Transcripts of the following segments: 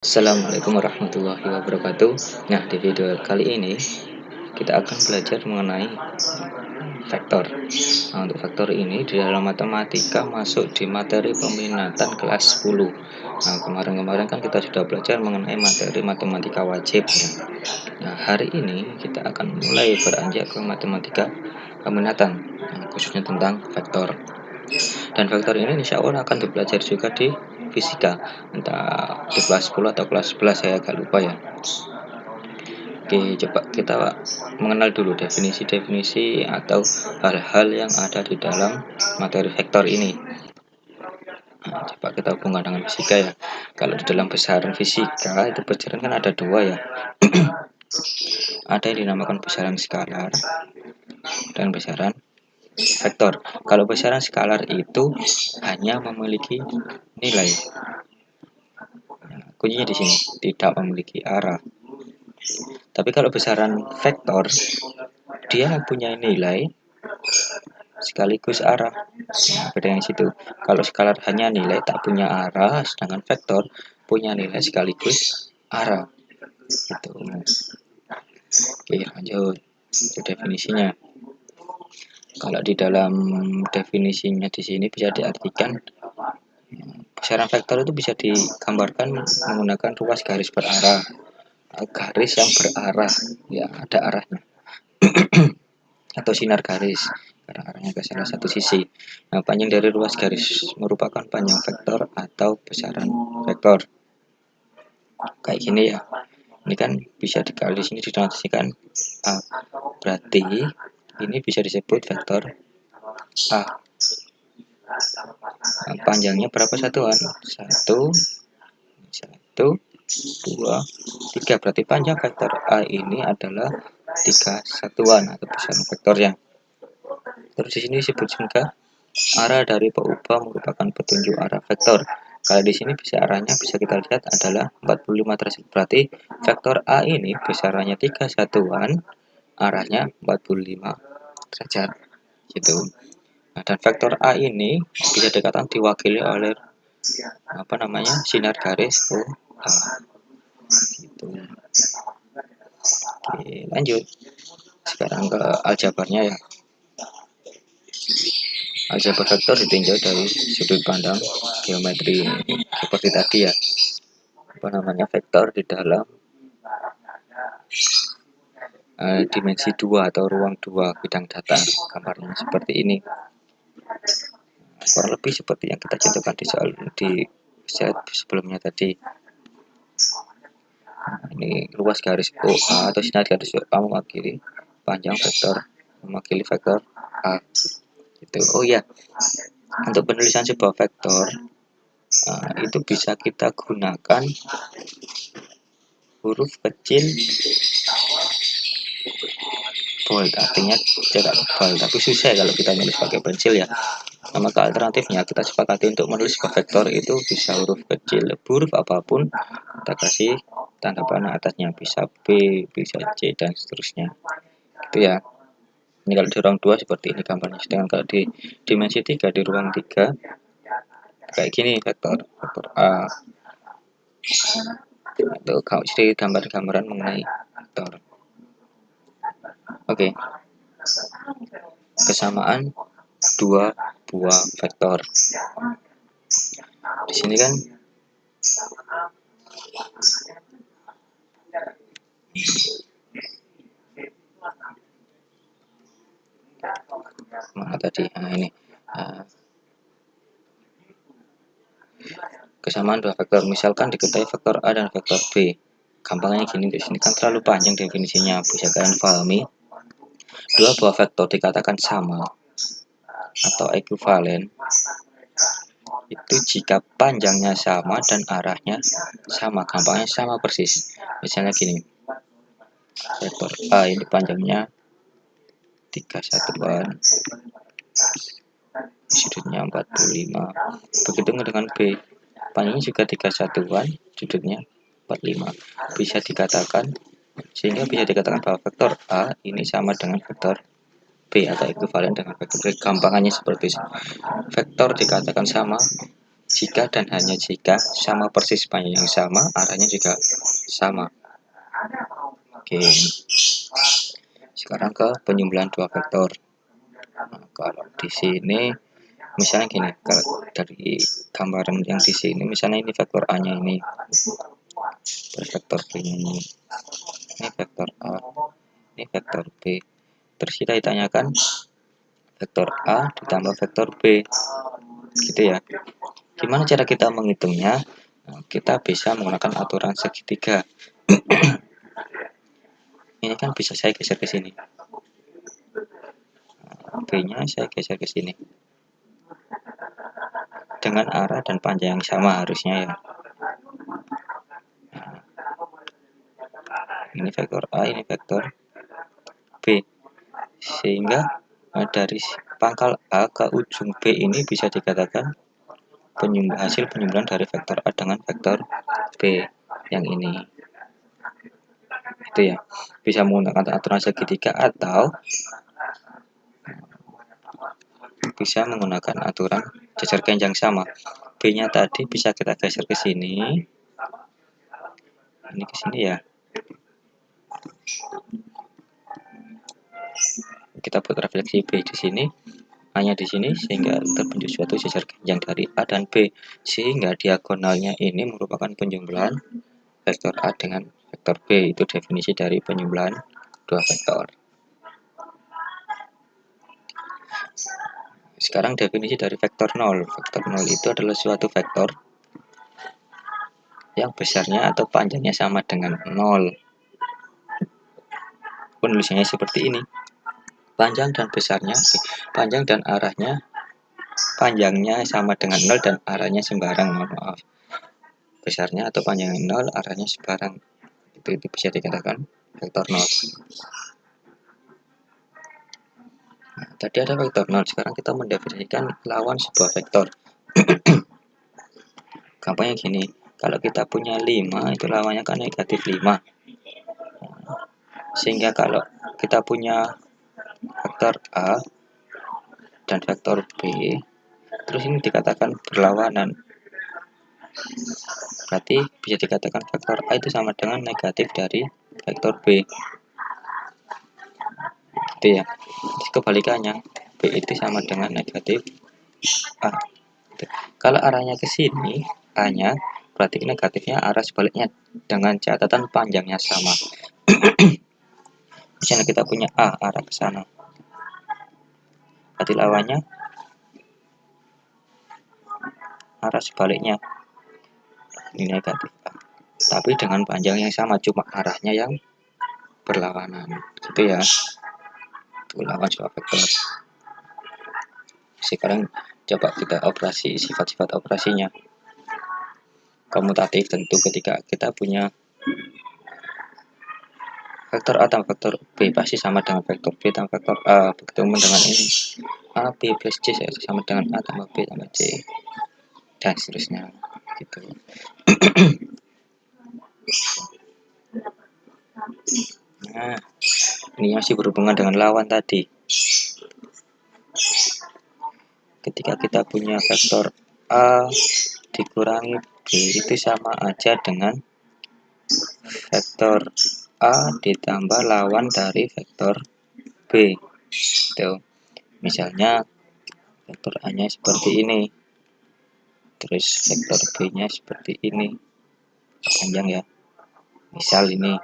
Assalamualaikum warahmatullahi wabarakatuh. Nah, di video kali ini kita akan belajar mengenai vektor. Nah, untuk vektor ini di dalam matematika masuk di materi peminatan kelas 10. Nah, kemarin-kemarin kan kita sudah belajar mengenai materi matematika wajib ya. Nah, hari ini kita akan mulai beranjak ke matematika peminatan, khususnya tentang vektor. Dan vektor ini insya Allah akan dipelajari juga di fisika, entah di kelas 10 atau kelas 11, saya agak lupa ya. Oke, coba kita mengenal dulu definisi-definisi atau hal-hal yang ada di dalam materi vektor ini. Nah, coba kita hubungkan dengan fisika ya. Kalau di dalam besaran fisika itu besaran kan ada dua ya. Ada yang dinamakan besaran skalar dan besaran vektor. Kalau besaran skalar itu hanya memiliki nilai. Kuncinya di sini, tidak memiliki arah. Tapi kalau besaran vektor, dia mempunyai nilai sekaligus arah. Nah, bedanya di situ. Kalau skalar hanya nilai tak punya arah, sedangkan vektor punya nilai sekaligus arah. Gitu. Oke, lanjut ke definisinya. Kalau di dalam definisinya di sini bisa diartikan besaran vektor itu bisa digambarkan menggunakan ruas garis berarah. Garis yang berarah, ya ada arahnya. Atau sinar garis karena arahnya ke salah satu sisi. Nah, panjang dari ruas garis merupakan panjang vektor atau besaran vektor. Kayak gini ya. Ini kan bisa dikali sini dinotasikan A. Berarti ini bisa disebut vektor A. Nah, panjangnya berapa satuan? 1, 1, 2, 3. Berarti panjang vektor A ini adalah 3 satuan atau besaran vektornya. Terus di sini disebut juga arah dari peubah merupakan petunjuk arah vektor. Kalau di sini bisa arahnya bisa kita lihat adalah 45 derajat. Berarti vektor A ini besarannya 3 satuan, arahnya 45 derajat. Gitu. Nah, dan vektor A ini bisa dikatakan diwakili oleh sinar garis OA. Gitu. Oke, lanjut. Sekarang ke aljabarnya ya. Aljabar vektor ditinjau dari sudut pandang geometri seperti tadi ya. Vektor di dalam dimensi 2 atau ruang 2 bidang data. Gambarnya seperti ini. Kurang lebih seperti yang kita contohkan di soal di set sebelumnya tadi. Ini ruas garis OA atau sinar garis OA mewakili panjang vektor, mewakili vektor A. Gitu. Oh ya, untuk penulisan sebuah vektor itu bisa kita gunakan huruf kecil bold, artinya cetak tebal, tapi susah kalau kita nulis pakai pensil ya. Nah, maka alternatifnya kita sepakati untuk menulis sebuah vektor itu bisa huruf kecil, huruf apapun kita kasih tanda panah atasnya, bisa B, bisa C dan seterusnya. Gitu ya. Ini kalau di ruang 2 seperti ini gambarnya, sedangkan kalau di dimensi 3 di ruang 3 kayak gini vektor A. Itu jadi gambar-gambaran mengenai vektor. Oke. Kesamaan dua buah vektor. Di sini kan mana tadi? Nah, ini kesamaan dua vektor. Misalkan diketahui vektor A dan vektor B. Gampangnya gini, di sini kan terlalu panjang definisinya. Bisa kalian pahami. Dua buah vektor dikatakan sama atau ekuivalen itu jika panjangnya sama dan arahnya sama. Gampangnya sama persis. Misalnya gini, vektor A ini panjangnya 3 satuan, sudutnya 45. Begitu dengan B, panjangnya juga 3 satuan, sudutnya 45. Bisa dikatakan, sehingga bisa dikatakan bahwa vektor A ini sama dengan vektor B atau ekuivalen dengan vektor B. Gampangannya seperti itu. Vektor dikatakan sama jika dan hanya jika sama persis panjang yang sama, arahnya juga sama. Oke, sekarang ke penjumlahan dua vektor. Nah, kalau di sini misalnya gini, kalau dari gambaran yang di sini misalnya ini vektor A nya ini, terus vektor B nya ini vektor A, ini vektor B. Terus kita ditanyakan vektor A ditambah vektor B, gitu ya. Gimana cara kita menghitungnya? Nah, kita bisa menggunakan aturan segitiga. Ini kan bisa saya geser ke sini. Nah, B-nya saya geser ke sini. Dengan arah dan panjang yang sama harusnya ya. Nah, ini vektor A, ini vektor B. Sehingga dari pangkal A ke ujung B ini bisa dikatakan hasil penjumlahan dari vektor A dengan vektor B yang ini. Itu ya. Bisa menggunakan aturan segitiga atau bisa menggunakan aturan jajar kencang sama. B-nya tadi bisa kita geser ke sini. Ini ke sini ya. Kita buat refleksi B di sini, A-nya di sini, sehingga terbentuk suatu jajar kencang dari A dan B, sehingga diagonalnya ini merupakan penjumlahan vektor A dengan vektor B. Itu definisi dari penjumlahan dua vektor. Sekarang definisi dari vektor 0. Vektor 0 itu adalah suatu vektor yang besarnya atau panjangnya sama dengan 0. Penulisannya seperti ini. Panjang dan besarnya, panjang dan arahnya, panjangnya sama dengan 0 dan arahnya sembarang. Maaf. Besarnya atau panjangnya 0, arahnya sembarang. Itu bisa dikatakan vektor 0. Nah, tadi ada vektor 0, sekarang kita mendefinisikan lawan sebuah vektor. Gampangnya gini, kalau kita punya 5, itu lawannya kan negatif 5. Sehingga kalau kita punya vektor A dan vektor B, terus ini dikatakan berlawanan, berarti bisa dikatakan vektor A itu sama dengan negatif dari vektor B, gitu ya. Terus kebalikannya, B itu sama dengan negatif A. Kalau arahnya ke sini, A-nya, berarti negatifnya arah sebaliknya dengan catatan panjangnya sama. Misalnya kita punya A arah ke sana, berarti lawannya arah sebaliknya ini negatif A, tapi dengan panjang yang sama, cuma arahnya yang berlawanan, gitu ya. Itu lawan sebuah vektor. Sekarang coba kita operasi sifat-sifat operasinya. Komutatif tentu ketika kita punya vektor A tambah vektor B pasti sama dengan vektor B tambah vektor A. Begitu dengan ini, A B plus C sama dengan A tambah B tambah C, dan seterusnya, gitu. Nah, ini masih berhubungan dengan lawan tadi. Ketika kita punya vektor A dikurangi B itu sama aja dengan vektor A ditambah lawan dari vektor B. Tuh. Misalnya vektor A-nya seperti ini, terus vektor B-nya seperti ini, panjang ya. Misal ini.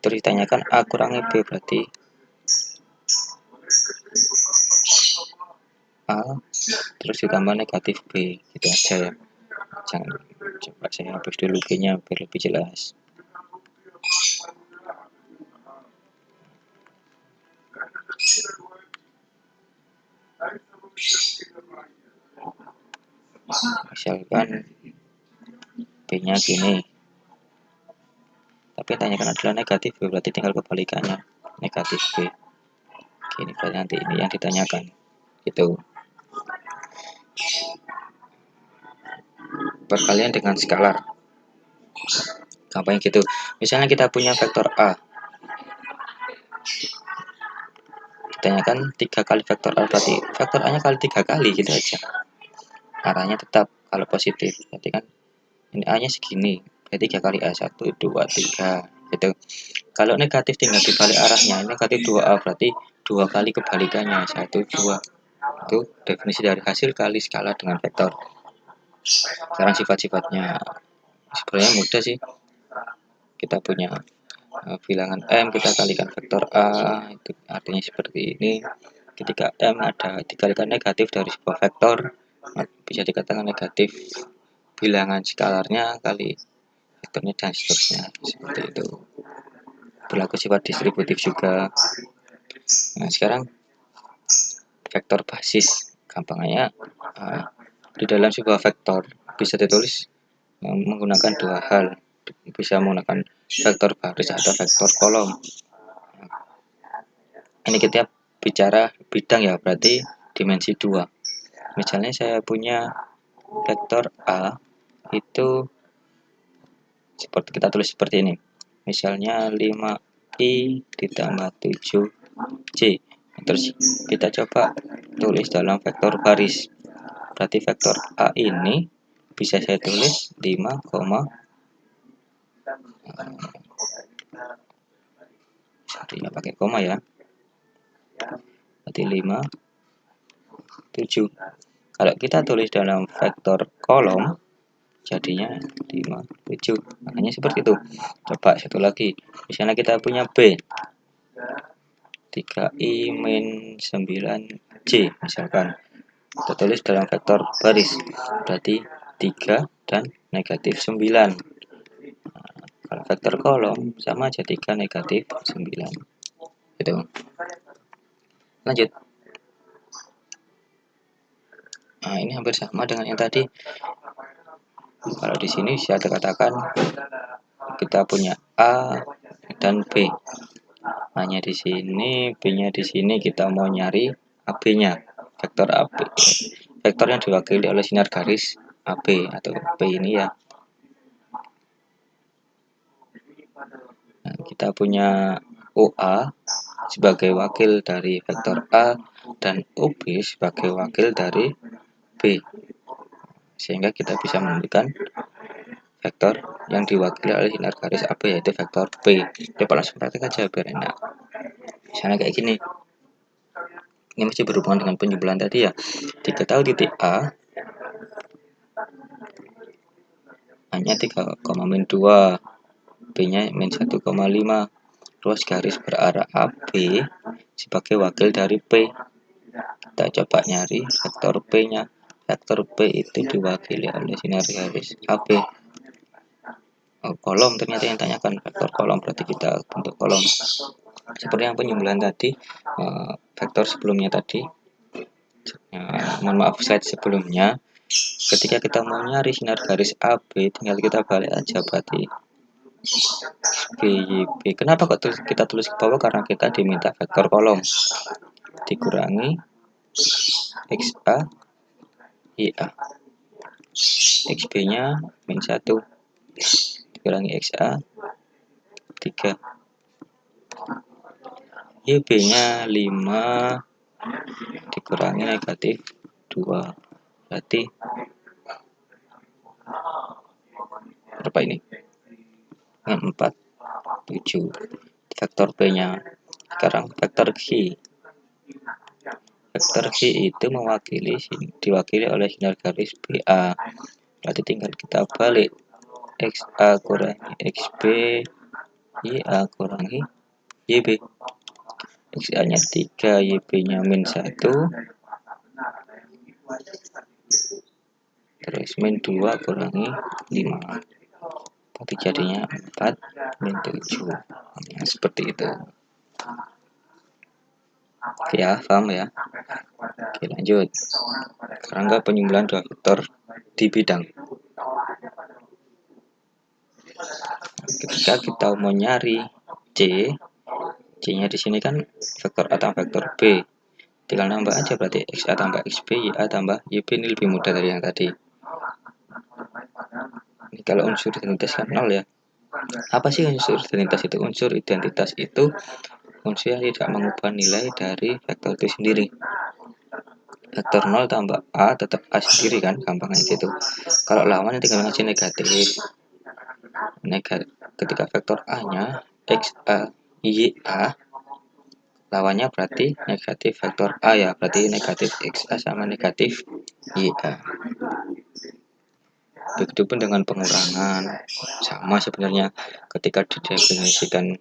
Terus ditanyakan A kurangi B, berarti A terus ditambah negatif B, gitu aja ya. Jangan, coba saya hapus dulu B-nya biar lebih jelas. Misalkan B-nya gini, tapi yang tanyakan adalah negatif B, berarti tinggal kebalikannya, negatif B. Gini, berarti nanti ini yang ditanyakan, gitu. Perkalian dengan skalar, gampangnya gitu. Misalnya kita punya vektor A, ditanyakan 3 kali vektor A, berarti vektor A nya kali 3 kali, gitu aja. arahnya tetap kalau positif. Berarti kan ini A nya segini, berarti 3 kali A, 1, 2, 3 gitu. Kalau negatif tinggal dibalik arahnya, negatif 2A berarti 2 kali kebalikannya, 1, 2. Itu definisi dari hasil kali skala dengan vektor. Sekarang sifat-sifatnya sebenarnya mudah sih. Kita punya bilangan M, kita kalikan vektor A, itu artinya seperti ini. Ketika M ada dikalikan negatif dari sebuah vektor, bisa dikatakan negatif bilangan skalarnya kali vektornya dan seterusnya, seperti itu. Berlaku sifat distributif juga. Nah, sekarang vektor basis, gampangnya di dalam sebuah vektor bisa ditulis menggunakan dua hal, bisa menggunakan vektor baris atau vektor kolom. Ini kita bicara bidang ya, berarti dimensi 2. Misalnya saya punya vektor A itu seperti, kita tulis seperti ini. Misalnya 5i ditambah 7j. Terus kita coba tulis dalam vektor baris. Berarti vektor A ini bisa saya tulis 5, tidak pakai koma ya. Berarti 5, 7. Kalau kita tulis dalam vektor kolom, jadinya 5, 7. Makanya seperti itu. Coba satu lagi. Misalnya kita punya B. 3i min 9j misalkan. Kita tulis dalam vektor baris. Berarti 3 dan negatif 9. Kalau vektor kolom sama aja 3 negatif 9. Gitu. Lanjut. Nah, ini hampir sama dengan yang tadi. Kalau di sini bisa dikatakan kita punya A dan B. Hanya di sini, B-nya di sini kita mau nyari AB-nya. Vektor AB. Vektor yang diwakili oleh sinar garis AB atau B ini ya. Nah, kita punya OA sebagai wakil dari vektor A dan OB sebagai wakil dari B. Sehingga kita bisa menentukan vektor yang diwakili oleh sinar garis AB yaitu vektor B. Coba langsung praktek aja biar enak. Misalnya kayak gini. Ini masih berhubungan dengan penjumlahan tadi ya. Diketahui titik A hanya 3,-2, B-nya min 1,5. Ruas garis berarah AB sebagai wakil dari P. Kita coba nyari vektor P-nya. Vektor P itu diwakili oleh sinar garis AB. Kolom ternyata yang tanyakan vektor kolom, berarti kita bentuk kolom. Seperti yang penjumlahan tadi, vektor sebelumnya tadi. Mohon maaf, slide sebelumnya. Ketika kita mau nyari sinar garis AB, tinggal kita balik aja berarti BYB. Kenapa kok kita tulis ke bawah? Karena kita diminta vektor kolom dikurangi XA YA. XB nya min 1 dikurangi XA 3, YB nya 5 dikurangi negatif 2, berarti berapa ini? 4, 7. Vektor B nya. Sekarang vektor Q. Vektor Q itu diwakili oleh sinar garis BA. Berarti tinggal kita balik XA kurangi XB, YA kurangi YB. XA nya 3, YB nya min 1, terus min 2 kurangi 5. Tapi jadinya 4 min 7. Nah, seperti itu. Oke ya, paham ya? Oke, lanjut. Kerangka penjumlahan dua vektor di bidang. Ketika kita mau nyari C, C-nya di sini kan vektor A tambah vektor B. Tinggal nambah aja, berarti XA tambah XB, YA tambah YB. Ini lebih mudah dari yang tadi. Ini kalau unsur identitas kan 0 ya. Apa sih unsur identitas itu? Unsur identitas itu unsur yang tidak mengubah nilai dari vektor itu sendiri. vektor 0 tambah A tetap A sendiri kan, gampangnya gitu. Kalau lawannya tinggal ngasih negatif. Ketika vektor A nya X A Y A, lawannya berarti negatif vektor A ya, berarti negatif X A sama negatif Y A. Begitupun dengan pengurangan, sama sebenarnya. Ketika didefinisikan,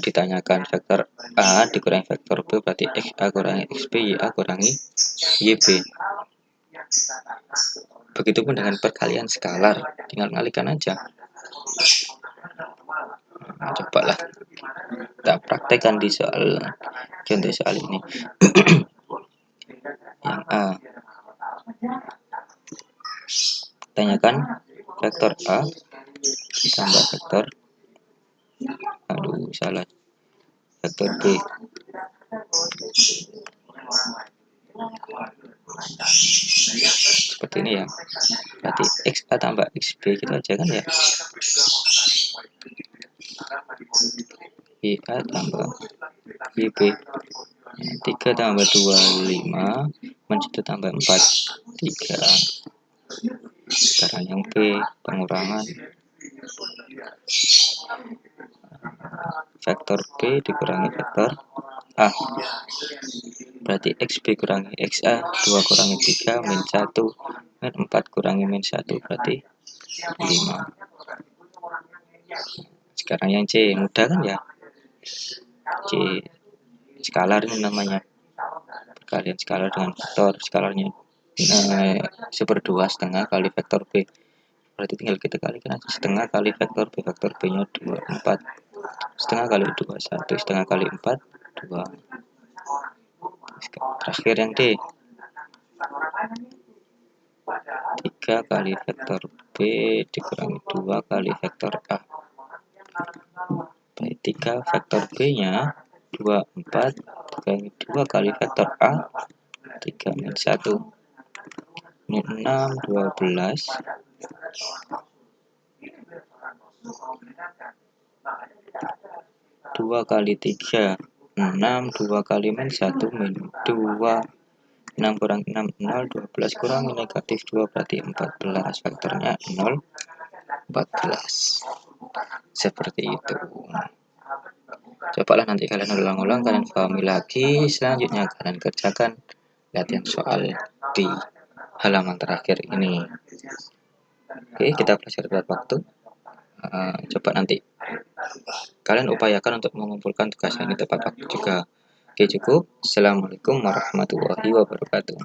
ditanyakan vektor A dikurangi vektor B, berarti X A kurangi X B, Y A kurangi Y B. Begitupun dengan perkalian skalar, tinggal mengalihkan aja. Nah, cobalah kita praktekkan di contoh soal ini. Yang A, tanyakan vektor A tambah vektor, salah, vektor B. Seperti ini ya, berarti XA tambah XB gitu aja kan ya. YA tambah YB, 3 tambah 2 5, men 1 tambah 4 3. Sekarang yang B, pengurangan, vektor B dikurangi vektor A, berarti XB kurangi XA, 2 kurangi 3 min 1, min 4 kurangi min 1 berarti 5. Sekarang yang C, mudah kan ya. C skalar ini namanya, perkalian skalar dengan vektor. Skalarnya /2 setengah kali vektor B, berarti tinggal kita kalikan aja, setengah kali vektor B, vektor B nya 2 4, setengah kali 2 1, setengah kali 4 2. Terakhir yang D, 3 kali vektor B dikurangi 2 kali vektor A, 3 vektor B nya 2 4 dikurangi 2 kali vektor A 3 min 1 min 6 12, 2 kali 3 6, 2 kali min 1 min 2, 6 kurang 6 0, 12 kurangi negatif 2 berarti 14, faktornya 0 14. Seperti itu. Cobalah nanti kalian ulang-ulang, kalian pahami lagi, selanjutnya kalian kerjakan latihan soal di halaman terakhir ini. Oke, kita belajar tepat waktu. Coba nanti kalian upayakan untuk mengumpulkan tugas ini tepat waktu juga. Oke, cukup. Assalamualaikum warahmatullahi wabarakatuh.